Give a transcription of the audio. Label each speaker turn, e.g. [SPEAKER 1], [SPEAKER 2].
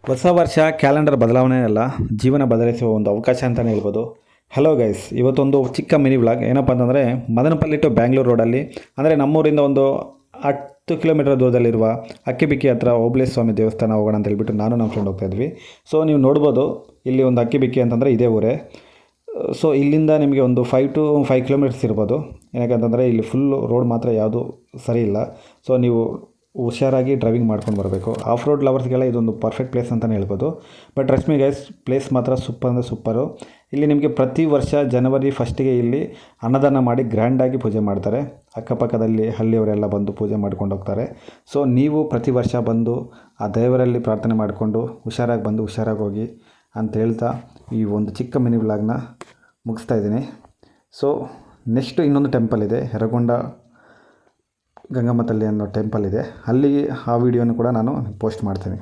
[SPEAKER 1] ಹೊಸ ವರ್ಷ ಕ್ಯಾಲೆಂಡರ್ ಬದಲಾವಣೆ ಅಲ್ಲ, ಜೀವನ ಬದಲಿಸುವ ಒಂದು ಅವಕಾಶ ಅಂತಲೇ ಹೇಳ್ಬೋದು. ಹಲೋ ಗೈಸ್, ಇವತ್ತೊಂದು ಚಿಕ್ಕ ಮಿನಿ ವ್ಲಾಗ್. ಏನಪ್ಪ ಅಂತಂದರೆ, ಮದನಪಲ್ಲಿ ಟು ಬ್ಯಾಂಗ್ಳೂರು ರೋಡಲ್ಲಿ, ಅಂದರೆ ನಮ್ಮೂರಿಂದ ಒಂದು 10 ಕಿಲೋಮೀಟರ್ ದೂರದಲ್ಲಿರುವ ಅಕ್ಕಿಬಿಕ್ಕಿ ಹತ್ರ ಓಬಳೇಶ್ವರ ಸ್ವಾಮಿ ದೇವಸ್ಥಾನ ಹೋಗೋಣ ಅಂತ ಹೇಳ್ಬಿಟ್ಟು ನಾನು ನಮ್ಮ ಫ್ರೆಂಡ್ ಹೋಗ್ತಾ ಇದ್ವಿ. ಸೊ ನೀವು ನೋಡ್ಬೋದು, ಇಲ್ಲಿ ಒಂದು ಅಕ್ಕಿಬಿಕ್ಕಿ ಅಂತಂದರೆ ಇದೇ ಊರೇ. ಸೊ ಇಲ್ಲಿಂದ ನಿಮಗೆ ಒಂದು 5 ಕಿಲೋಮೀಟರ್ಸ್ ಇರ್ಬೋದು. ಏನಕ್ಕಂತಂದರೆ ಇಲ್ಲಿ ಫುಲ್ ರೋಡ್ ಮಾತ್ರ ಯಾವುದು ಸರಿ ಇಲ್ಲ. ಸೊ ನೀವು ಹುಷಾರಾಗಿ ಡ್ರೈವಿಂಗ್ ಮಾಡ್ಕೊಂಡು ಬರಬೇಕು. ಆಫ್ ರೋಡ್ ಲವರ್ಸ್ಗೆಲ್ಲ ಇದೊಂದು ಪರ್ಫೆಕ್ಟ್ ಪ್ಲೇಸ್ ಅಂತಲೇ ಹೇಳ್ಬೋದು. But trust me guys, place ಮಾತ್ರ ಸೂಪರ್ ಅಂದರೆ ಸೂಪರು. ಇಲ್ಲಿ ನಿಮಗೆ ಪ್ರತಿ ವರ್ಷ ಜನವರಿ 1ಗೆ ಇಲ್ಲಿ ಅನ್ನದಾನ ಮಾಡಿ ಗ್ರ್ಯಾಂಡಾಗಿ ಪೂಜೆ ಮಾಡ್ತಾರೆ. ಅಕ್ಕಪಕ್ಕದಲ್ಲಿ ಹಳ್ಳಿಯವರೆಲ್ಲ ಬಂದು ಪೂಜೆ ಮಾಡ್ಕೊಂಡು ಹೋಗ್ತಾರೆ. ಸೊ ನೀವು ಪ್ರತಿ ವರ್ಷ ಬಂದು ಆ ದೇವರಲ್ಲಿ ಪ್ರಾರ್ಥನೆ ಮಾಡಿಕೊಂಡು ಹುಷಾರಾಗಿ ಬಂದು ಹುಷಾರಾಗಿ ಹೋಗಿ ಅಂತ ಹೇಳ್ತಾ ಈ ಒಂದು ಚಿಕ್ಕ ಮಿನಿ ವ್ಲಾಗ್ನ ಮುಗಿಸ್ತಾ ಇದ್ದೀನಿ. ಸೊ ನೆಕ್ಸ್ಟ್ ಇನ್ನೊಂದು ಟೆಂಪಲ್ ಇದೆ, ಯರಗೊಂಡ ಗಂಗಮ್ಮ ತಲ್ಲಿ ಅನ್ನೋ ಟೆಂಪಲ್ ಇದೆ. ಅಲ್ಲಿ ಆ ವಿಡಿಯೋನ ಕೂಡ ನಾನು ಪೋಸ್ಟ್ ಮಾಡ್ತೀನಿ.